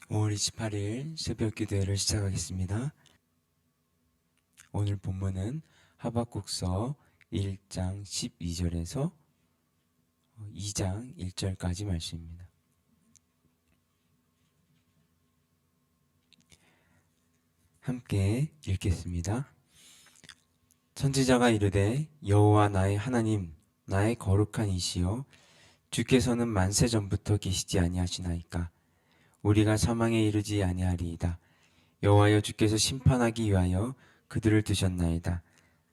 5월 28일 새벽 기도회를 시작하겠습니다. 오늘 본문은 하박국서 1장 12절에서 2장 1절까지 말씀입니다. 함께 읽겠습니다. 선지자가 이르되 여호와 나의 하나님 나의 거룩한 이시여 주께서는 만세 전부터 계시지 아니하시나이까 우리가 사망에 이르지 아니하리이다. 여호와여 주께서 심판하기 위하여 그들을 두셨나이다.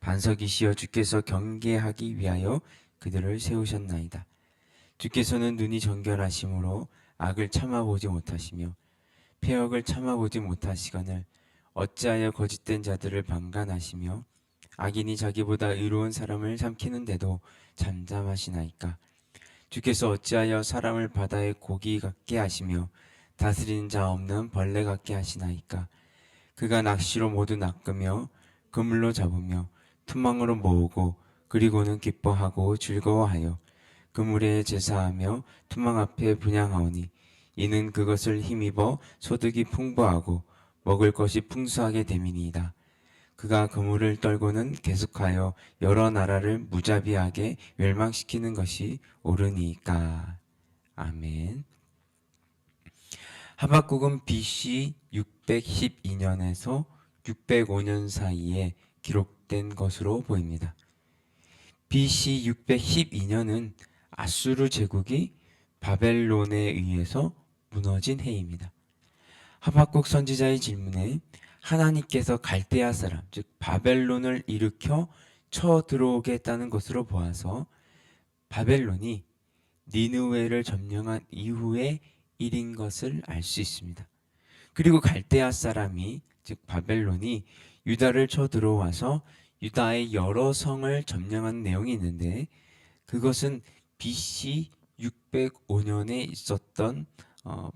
반석이시여 주께서 경계하기 위하여 그들을 세우셨나이다. 주께서는 눈이 정결하심으로 악을 참아보지 못하시며 패역을 참아보지 못하시거늘 어찌하여 거짓된 자들을 방관하시며 악인이 자기보다 의로운 사람을 삼키는데도 잠잠하시나이까. 주께서 어찌하여 사람을 바다의 고기 같게 하시며 다스리는 자 없는 벌레 같게 하시나이까. 그가 낚시로 모두 낚으며 그물로 잡으며 투망으로 모으고 그리고는 기뻐하고 즐거워하여 그물에 제사하며 투망 앞에 분향하오니 이는 그것을 힘입어 소득이 풍부하고 먹을 것이 풍수하게 됨이니이다. 그가 그물을 떨고는 계속하여 여러 나라를 무자비하게 멸망시키는 것이 옳으니까. 아멘. 하박국은 BC 612년에서 605년 사이에 기록된 것으로 보입니다. BC 612년은 아수르 제국이 바벨론에 의해서 무너진 해입니다. 하박국 선지자의 질문에 하나님께서 갈대아 사람, 즉 바벨론을 일으켜 쳐들어오겠다는 것으로 보아서 바벨론이 니느웨를 점령한 이후의 일인 것을 알 수 있습니다. 그리고 갈대아 사람이 즉 바벨론이 유다를 쳐들어와서 유다의 여러 성을 점령한 내용이 있는데 그것은 BC 605년에 있었던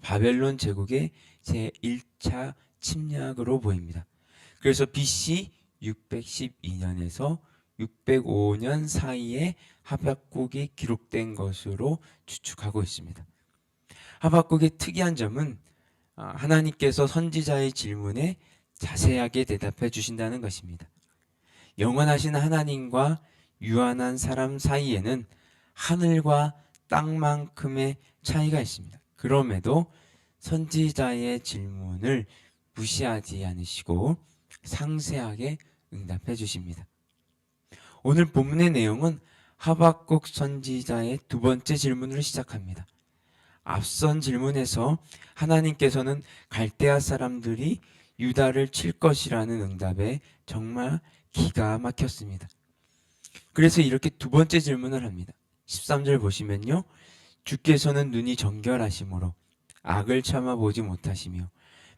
바벨론 제국의 제1차 침략으로 보입니다. 그래서 BC 612년에서 605년 사이에 하박국이 기록된 것으로 추측하고 있습니다. 하박국의 특이한 점은 하나님께서 선지자의 질문에 자세하게 대답해 주신다는 것입니다. 영원하신 하나님과 유한한 사람 사이에는 하늘과 땅만큼의 차이가 있습니다. 그럼에도 선지자의 질문을 무시하지 않으시고 상세하게 응답해 주십니다. 오늘 본문의 내용은 하박국 선지자의 두 번째 질문으로 시작합니다. 앞선 질문에서 하나님께서는 갈대아 사람들이 유다를 칠 것이라는 응답에 정말 기가 막혔습니다. 그래서 이렇게 두 번째 질문을 합니다. 13절 보시면요. 주께서는 눈이 정결하심으로 악을 참아보지 못하시며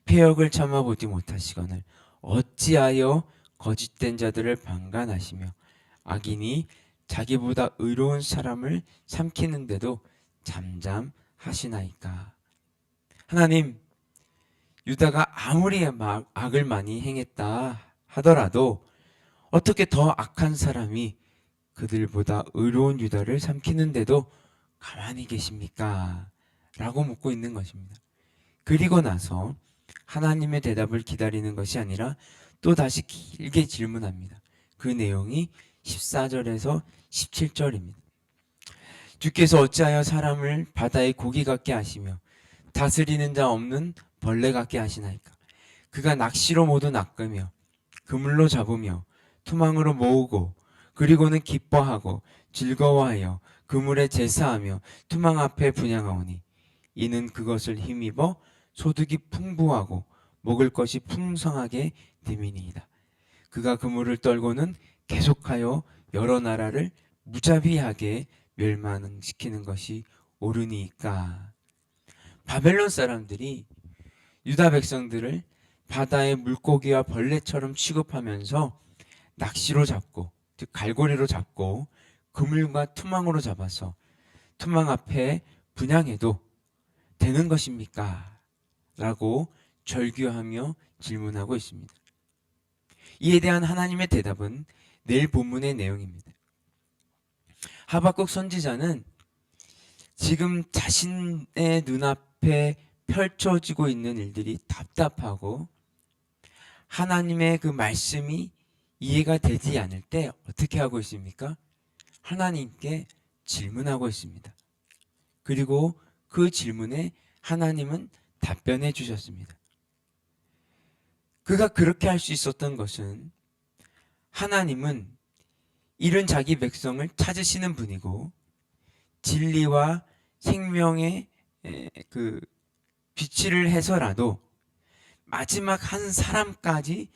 패역을 참아보지 못하시거늘 어찌하여 거짓된 자들을 방관하시며 악인이 자기보다 의로운 사람을 삼키는데도 잠잠하시나이까. 하나님, 유다가 아무리 악을 많이 행했다 하더라도 어떻게 더 악한 사람이 그들보다 의로운 유다를 삼키는데도 가만히 계십니까? 라고 묻고 있는 것입니다. 그리고 나서 하나님의 대답을 기다리는 것이 아니라 또 다시 길게 질문합니다. 그 내용이 14절에서 17절입니다. 주께서 어찌하여 사람을 바다의 고기 같게 하시며 다스리는 자 없는 벌레 같게 하시나이까. 그가 낚시로 모두 낚으며 그물로 잡으며 투망으로 모으고 그리고는 기뻐하고 즐거워하여 그물에 제사하며 투망 앞에 분향하오니 이는 그것을 힘입어 소득이 풍부하고 먹을 것이 풍성하게 됨이니이다. 그가 그물을 떨고는 계속하여 여러 나라를 무자비하게 멸망시키는 것이 옳으니까. 바벨론 사람들이 유다 백성들을 바다의 물고기와 벌레처럼 취급하면서 낚시로 잡고 즉 갈고리로 잡고 그물과 투망으로 잡아서 투망 앞에 분향해도 되는 것입니까? 라고 절규하며 질문하고 있습니다. 이에 대한 하나님의 대답은 내일 본문의 내용입니다. 하박국 선지자는 지금 자신의 눈앞에 펼쳐지고 있는 일들이 답답하고 하나님의 그 말씀이 이해가 되지 않을 때 어떻게 하고 있습니까? 하나님께 질문하고 있습니다. 그리고 그 질문에 하나님은 답변해 주셨습니다. 그가 그렇게 할 수 있었던 것은 하나님은 잃은 자기 백성을 찾으시는 분이고 진리와 생명의 그 비치를 해서라도 마지막 한 사람까지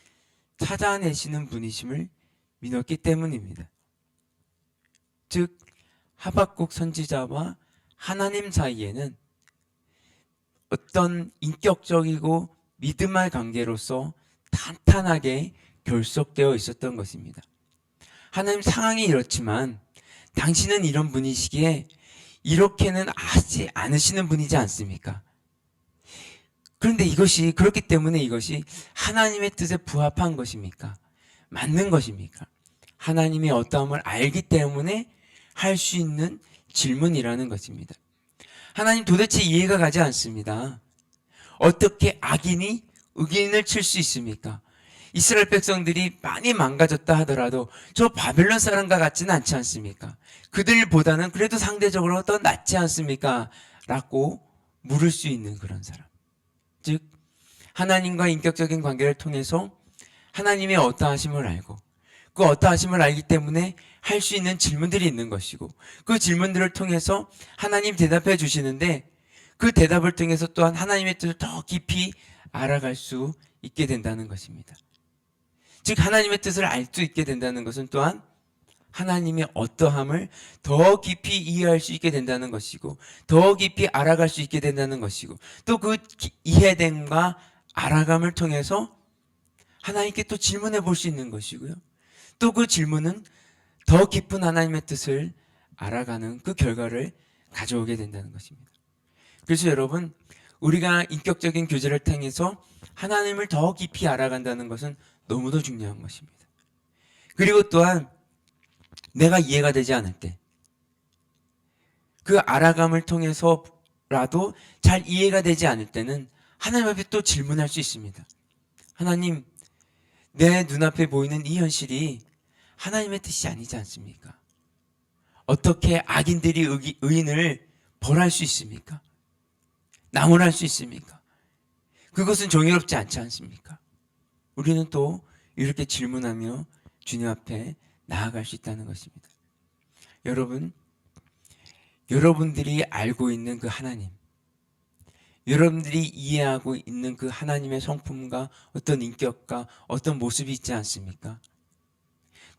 찾아내시는 분이심을 믿었기 때문입니다. 즉 하박국 선지자와 하나님 사이에는 어떤 인격적이고 믿음의 관계로서 탄탄하게 결속되어 있었던 것입니다. 하나님, 상황이 이렇지만 당신은 이런 분이시기에 이렇게는 하지 않으시는 분이지 않습니까? 그런데 이것이 그렇기 때문에 이것이 하나님의 뜻에 부합한 것입니까? 맞는 것입니까? 하나님의 어떠함을 알기 때문에 할 수 있는 질문이라는 것입니다. 하나님, 도대체 이해가 가지 않습니다. 어떻게 악인이 의인을 칠 수 있습니까? 이스라엘 백성들이 많이 망가졌다 하더라도 저 바벨론 사람과 같지는 않지 않습니까? 그들보다는 그래도 상대적으로 더 낫지 않습니까? 라고 물을 수 있는 그런 사람. 즉 하나님과 인격적인 관계를 통해서 하나님의 어떠하심을 알고 그 어떠하심을 알기 때문에 할 수 있는 질문들이 있는 것이고 그 질문들을 통해서 하나님 대답해 주시는데 그 대답을 통해서 또한 하나님의 뜻을 더 깊이 알아갈 수 있게 된다는 것입니다. 즉 하나님의 뜻을 알 수 있게 된다는 것은 또한 하나님의 어떠함을 더 깊이 이해할 수 있게 된다는 것이고 더 깊이 알아갈 수 있게 된다는 것이고 또 그 이해됨과 알아감을 통해서 하나님께 또 질문해 볼 수 있는 것이고요. 또 그 질문은 더 깊은 하나님의 뜻을 알아가는 그 결과를 가져오게 된다는 것입니다. 그래서 여러분, 우리가 인격적인 교제를 통해서 하나님을 더 깊이 알아간다는 것은 너무도 중요한 것입니다. 그리고 또한 내가 이해가 되지 않을 때 그 알아감을 통해서라도 잘 이해가 되지 않을 때는 하나님 앞에 또 질문할 수 있습니다. 하나님, 내 눈앞에 보이는 이 현실이 하나님의 뜻이 아니지 않습니까? 어떻게 악인들이 의인을 벌할 수 있습니까? 나무랄 수 있습니까? 그것은 정의롭지 않지 않습니까? 우리는 또 이렇게 질문하며 주님 앞에 나아갈 수 있다는 것입니다. 여러분, 여러분들이 알고 있는 그 하나님, 여러분들이 이해하고 있는 그 하나님의 성품과 어떤 인격과 어떤 모습이 있지 않습니까?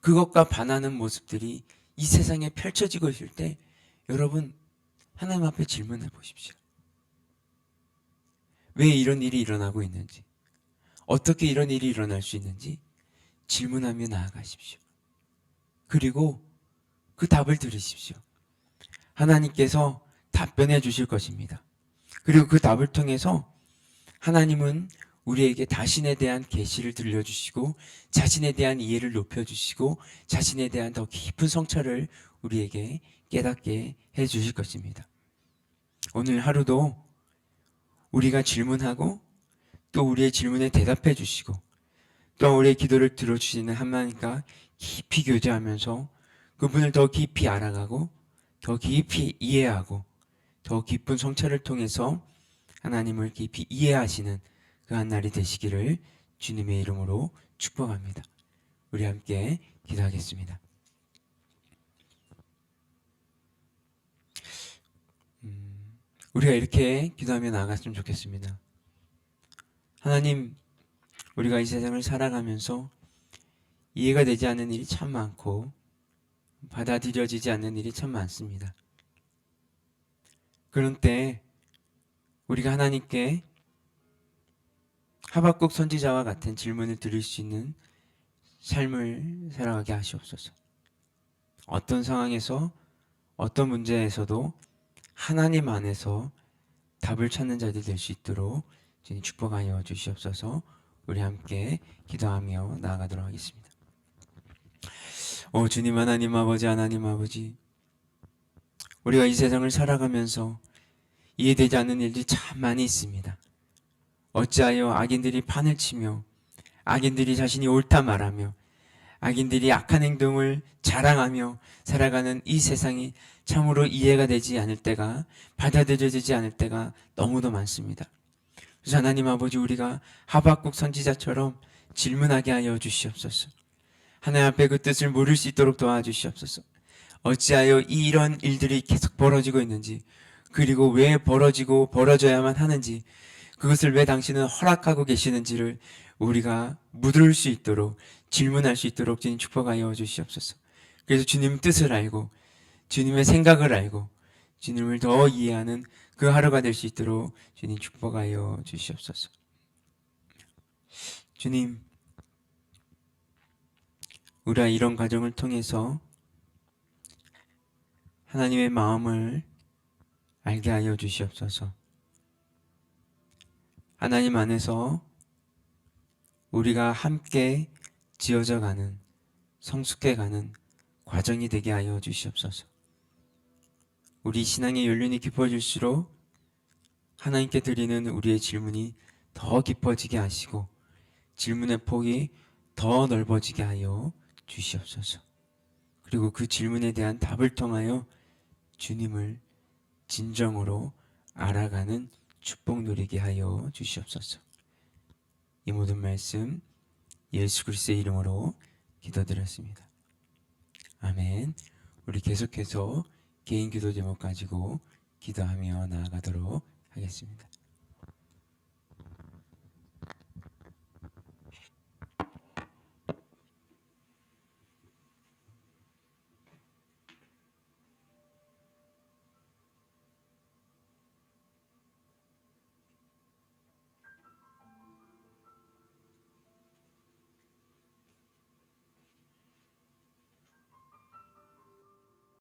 그것과 반하는 모습들이 이 세상에 펼쳐지고 있을 때 여러분, 하나님 앞에 질문해 보십시오. 왜 이런 일이 일어나고 있는지, 어떻게 이런 일이 일어날 수 있는지 질문하며 나아가십시오. 그리고 그 답을 들으십시오. 하나님께서 답변해 주실 것입니다. 그리고 그 답을 통해서 하나님은 우리에게 자신에 대한 계시를 들려주시고 자신에 대한 이해를 높여주시고 자신에 대한 더 깊은 성찰을 우리에게 깨닫게 해주실 것입니다. 오늘 하루도 우리가 질문하고 또 우리의 질문에 대답해 주시고 또 우리의 기도를 들어주시는 하나님과 깊이 교제하면서 그분을 더 깊이 알아가고 더 깊이 이해하고 더 깊은 성찰을 통해서 하나님을 깊이 이해하시는 그 한 날이 되시기를 주님의 이름으로 축복합니다. 우리 함께 기도하겠습니다. 우리가 이렇게 기도하며 나아갔으면 좋겠습니다. 하나님, 우리가 이 세상을 살아가면서 이해가 되지 않는 일이 참 많고 받아들여지지 않는 일이 참 많습니다. 그런 때 우리가 하나님께 하박국 선지자와 같은 질문을 드릴 수 있는 삶을 살아가게 하시옵소서. 어떤 상황에서 어떤 문제에서도 하나님 안에서 답을 찾는 자들이 될 수 있도록 주님 축복하여 주시옵소서. 우리 함께 기도하며 나아가도록 하겠습니다. 오 주님 하나님 아버지, 하나님 아버지, 우리가 이 세상을 살아가면서 이해되지 않는 일들이 참 많이 있습니다. 어찌하여 악인들이 판을 치며 악인들이 자신이 옳다 말하며 악인들이 악한 행동을 자랑하며 살아가는 이 세상이 참으로 이해가 되지 않을 때가, 받아들여지지 않을 때가 너무도 많습니다. 그래서 하나님 아버지, 우리가 하박국 선지자처럼 질문하게 하여 주시옵소서. 하나님 앞에 그 뜻을 물을 수 있도록 도와주시옵소서. 어찌하여 이런 일들이 계속 벌어지고 있는지, 그리고 왜 벌어져야만 하는지, 그것을 왜 당신은 허락하고 계시는지를 우리가 묻을 수 있도록, 질문할 수 있도록 주님 축복하여 주시옵소서. 그래서 주님 뜻을 알고 주님의 생각을 알고 주님을 더 이해하는 그 하루가 될 수 있도록 주님 축복하여 주시옵소서. 주님, 우리가 이런 과정을 통해서 하나님의 마음을 알게 하여 주시옵소서. 하나님 안에서 우리가 함께 지어져 가는, 성숙해 가는 과정이 되게 하여 주시옵소서. 우리 신앙의 연륜이 깊어질수록 하나님께 드리는 우리의 질문이 더 깊어지게 하시고 질문의 폭이 더 넓어지게 하여 주시옵소서. 그리고 그 질문에 대한 답을 통하여 주님을 진정으로 알아가는 축복 누리게 하여 주시옵소서. 이 모든 말씀 예수 그리스도의 이름으로 기도드렸습니다. 아멘. 우리 계속해서 개인 기도 제목 가지고 기도하며 나아가도록 하겠습니다.